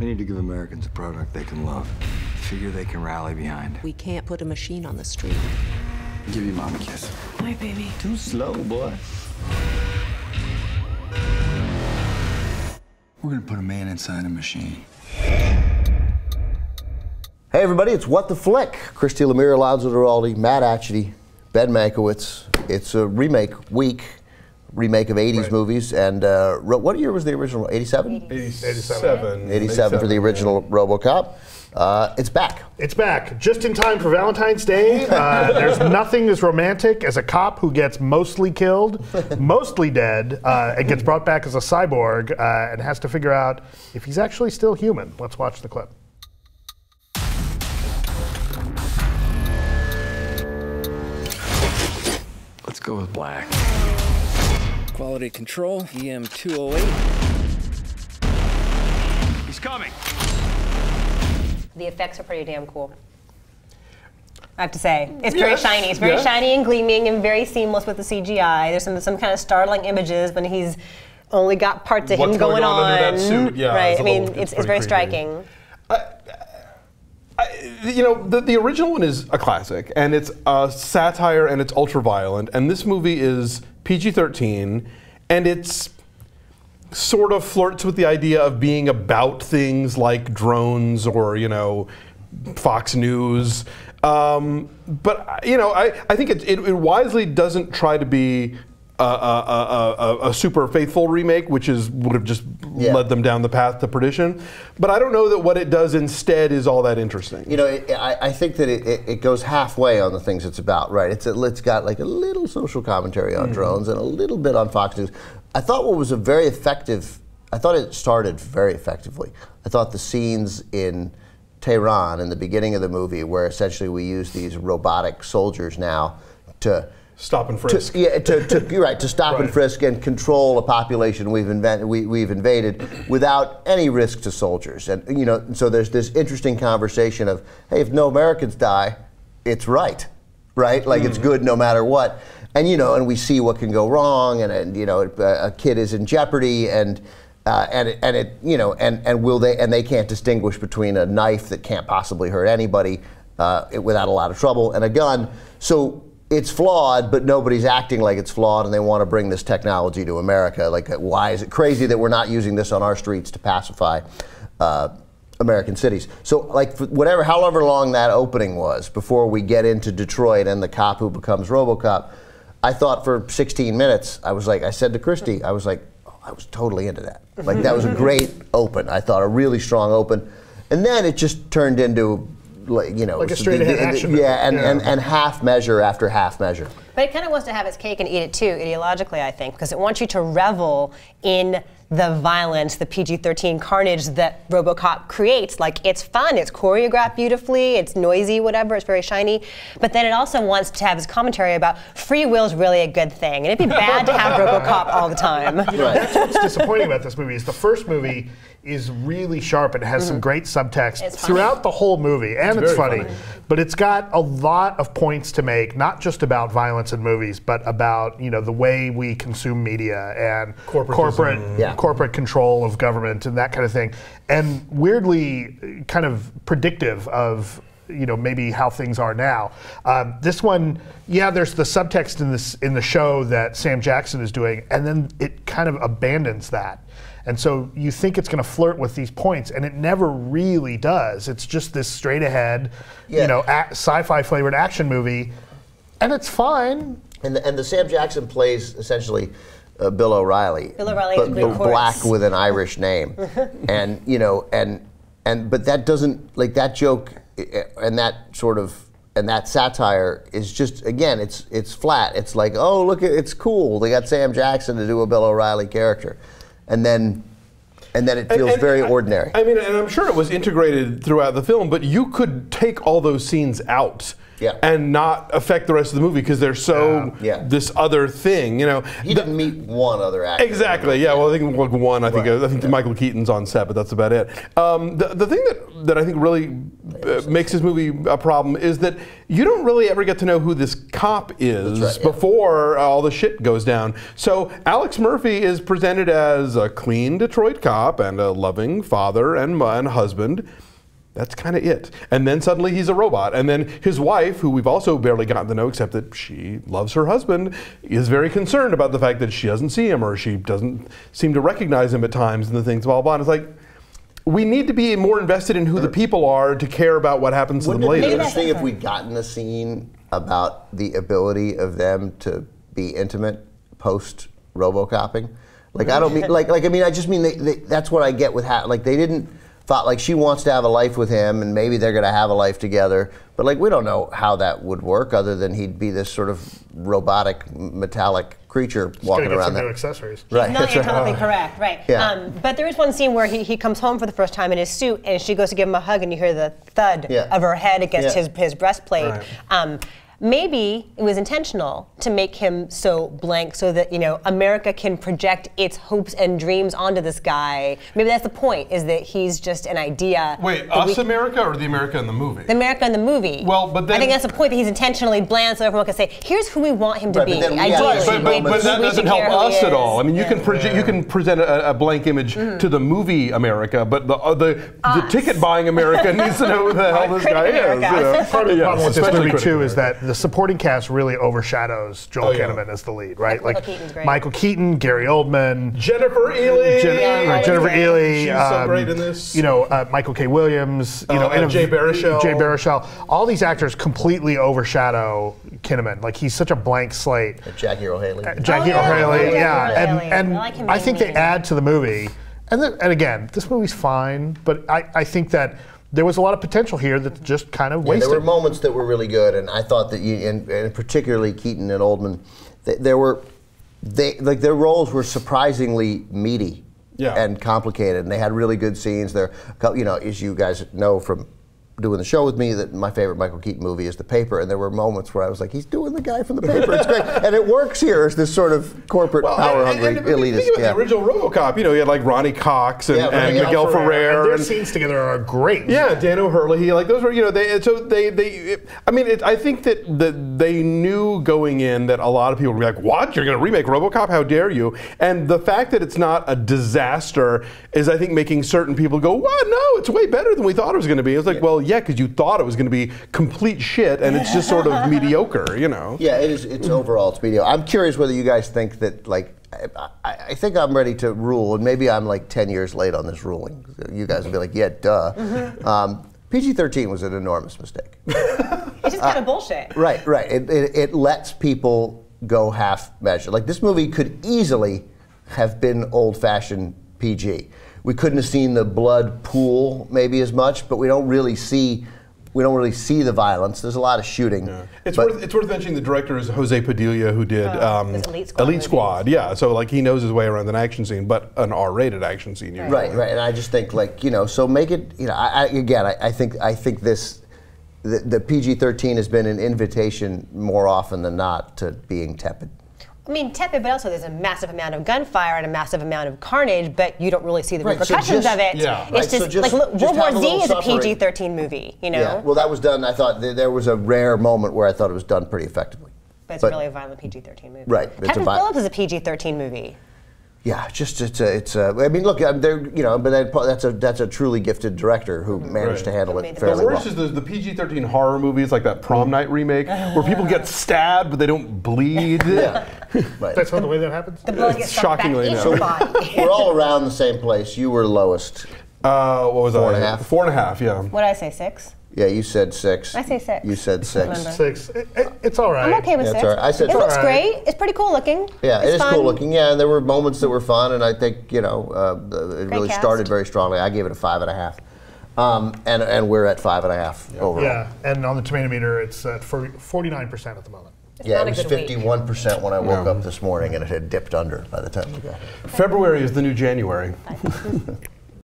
We need to give Americans a product they can love. Figure they can rally behind. We can't put a machine on the street. Give your mom a kiss. Hi, baby. Too slow, boy. We're gonna put a man inside a machine. Hey everybody, it's What the Flick. Christy, Lemire, Alonso, Duralde, Matt Atchity, Ben Mankiewicz. It's a remake week, remake of 80s movies. And what year was the original? 87? 87. 87 for the original RoboCop. It's back. It's back, just in time for Valentine's Day. There's nothing as romantic as a cop who gets mostly killed, mostly dead, and gets brought back as a cyborg and has to figure out if he's actually still human. Let's watch the clip. Let's go with black. Quality control, EM 208. He's coming. The effects are pretty damn cool, I have to say. It's very shiny. It's very shiny and gleaming and very seamless with the CGI. There's some kind of startling images when he's only got parts of him going on. Under that suit? Yeah, right. I mean, it's very striking. You know, the original one is a classic, and it's a satire, and it's ultra-violent, and this movie is PG-13, and it's sort of flirts with the idea of being about things like drones or, you know, Fox News. But, you know, I think it wisely doesn't try to be a super faithful remake, which would have just led them down the path to perdition. But I don't know that what it does instead is all that interesting. You know, I think that it goes halfway on the things it's about, right? It's got like a little social commentary on drones and a little bit on Fox News. I thought what was a very effective, I thought it started very effectively. I thought the scenes in Tehran in the beginning of the movie, where essentially we use these robotic soldiers now to stop and frisk. To stop and frisk and control a population we've invaded without any risk to soldiers. And you know, so there's this interesting conversation of, hey, if no Americans die, it's right? Like it's good no matter what. And you know, and we see what can go wrong, and you know, a kid is in jeopardy, and they can't distinguish between a knife that can't possibly hurt anybody without a lot of trouble and a gun. So it's flawed, but nobody's acting like it's flawed, and they want to bring this technology to America. Like, why is it crazy that we're not using this on our streets to pacify American cities? So, like, however long that opening was before we get into Detroit and the cop who becomes RoboCop, I thought for 16 minutes, I said to Christy, I was like, oh, I was totally into that. Like, that was a great open. I thought a really strong open. And then it just turned into, like, you know, like a straight-ahead action movie. And half measure after half measure. But it kind of wants to have its cake and eat it too, ideologically, I think, because it wants you to revel in the violence, the PG-13 carnage that RoboCop creates. Like, it's fun, it's choreographed beautifully, it's noisy, whatever, it's very shiny. But then it also wants to have this commentary about free will is really a good thing, and it'd be bad to have RoboCop all the time. You know, that's what's disappointing about this movie is the first movie is really sharp and has some great subtext throughout the whole movie, and it's funny. But it's got a lot of points to make, not just about violence in movies, but about, you know, the way we consume media and corporate control of government and that kind of thing, and weirdly kind of predictive of, you know, maybe how things are now. This one, there's the subtext in the show that Sam Jackson is doing, and then it kind of abandons that. And so you think it's going to flirt with these points, and it never really does. It's just this straight-ahead, you know, sci-fi flavored action movie, and it's fine. And the Sam Jackson plays essentially Bill O'Reilly, but black with an Irish name, and you know, but that doesn't, like, that joke and that sort of. And that satire is just, again, it's flat. It's like, oh, look, it's cool. They got Sam Jackson to do a Bill O'Reilly character. And then it feels very ordinary. I mean, and I'm sure it was integrated throughout the film, but you could take all those scenes out. and not affect the rest of the movie because they're so this other thing, you know. He didn't meet one other actor. Exactly. Yeah. Well, I think one. I think Michael Keaton's on set, but that's about it. The thing that I think really makes this movie a problem is that you don't really ever get to know who this cop is before all the shit goes down. So Alex Murphy is presented as a clean Detroit cop and a loving father and husband. That's kind of it. And then suddenly he's a robot. And then his wife, who we've also barely gotten to know except that she loves her husband, is very concerned about the fact that she doesn't see him or she doesn't seem to recognize him at times and the things, blah, blah. And it's like, we need to be more invested in who the people are to care about what happens to them later. Wouldn't it be interesting if we'd gotten a scene about the ability of them to be intimate post RoboCopping? Like, I don't mean, I mean, I just mean that's what I get with, like, they didn't thought, like, she wants to have a life with him and maybe they're going to have a life together. But, like, we don't know how that would work other than he'd be this sort of robotic, metallic creature walking around there. New accessories. Right. Not totally correct, right. Yeah. But there is one scene where he comes home for the first time in his suit and she goes to give him a hug and you hear the thud of her head against his breastplate. Right. Maybe it was intentional to make him so blank so that, you know, America can project its hopes and dreams onto this guy. Maybe that's the point, is that he's just an idea. Wait, us America or the America in the movie? The America in the movie. Well, but then, I think that's the point, that he's intentionally bland so everyone can say, here's who we want him to be. But that doesn't help us at all. I mean, you can present a blank image to the movie America, but the ticket buying America needs to know who the hell this guy is. You know? Part of the problem with this movie too is that the supporting cast really overshadows Joel Kinnaman as the lead, right? Michael Keaton, Gary Oldman, Jennifer Ely, Jennifer Ely, she's so great in this. You know, Michael K. Williams, you know, and Jay Baruchel. All these actors completely overshadow Kinnaman. Like, he's such a blank slate. Jackie Earle Haley. And I think they add to the movie. And again, this movie's fine, but I think that there was a lot of potential here that just kind of wasted. There were moments that were really good, and I thought that, and particularly Keaton and Oldman, their roles were surprisingly meaty and complicated, and they had really good scenes. There, you know, as you guys know from doing the show with me, that my favorite Michael Keaton movie is The Paper, and there were moments where I was like, he's doing the guy from The Paper. It's great, and it works here as this sort of corporate power-hungry elitist. Think about the original RoboCop. You know, you had like Ronnie Cox and Miguel Ferrer. And their scenes together are great. Yeah, Dan O'Hurley. Like, those were, you know, I mean, I think that they knew going in that a lot of people would be like, what? You're going to remake RoboCop? How dare you? And the fact that it's not a disaster is, I think, making certain people go, what? No, it's way better than we thought it was going to be. It's like, well, yeah, because you thought it was going to be complete shit, and it's just sort of mediocre, you know? Yeah, it is. It's overall, it's mediocre. I'm curious whether you guys think that, like, I think I'm ready to rule, and maybe I'm like 10 years late on this ruling. You guys will be like, yeah, duh. PG-13 was an enormous mistake. It's just kind of bullshit. Right. It lets people go half measure. Like, this movie could easily have been old-fashioned PG. We couldn't have seen the blood pool maybe as much, but we don't really see the violence. There's a lot of shooting. Yeah. It's worth mentioning the director is Jose Padilla, who did Elite Squad. Yeah, so like he knows his way around an action scene, but an R-rated action scene. Right. And I just think, like, you know, so make it. You know, I think this. The PG-13 has been an invitation more often than not to being tepid. I mean, tepid, but also there's a massive amount of gunfire and a massive amount of carnage, but you don't really see the repercussions of it. Yeah. It's just like World War Z is a PG-13 movie, you know? Yeah. Well, that was done, I thought, there was a rare moment where I thought it was done pretty effectively. But it's really a violent PG-13 movie. Right. Captain Phillips is a PG-13 movie. Yeah, it's I mean, look, there, you know, but that's a truly gifted director who managed to handle it fairly well. The worst is the PG-13 horror movies, like that Prom Night remake, where people get stabbed but they don't bleed. Yeah, right. That's not the way that happens. The blood gets shockingly back in your body. We're all around the same place. You were lowest. What was 4.5? 4.5, yeah. What did I say, 6? Yeah, you said 6. I say 6. You said 6. 6. It's all right. I'm okay with 6. All right. I said it looks great. It's pretty cool looking. Yeah, it's it is fun. cool looking. Yeah, and there were moments that were fun, and I think, you know, it really started very strongly. I gave it a 5.5. And we're at 5.5 overall. Yeah, and on the tomato meter, it's at 49% at the moment. Yeah, it was 51% when I woke up this morning, and it had dipped under by the time we got here. February is the new January.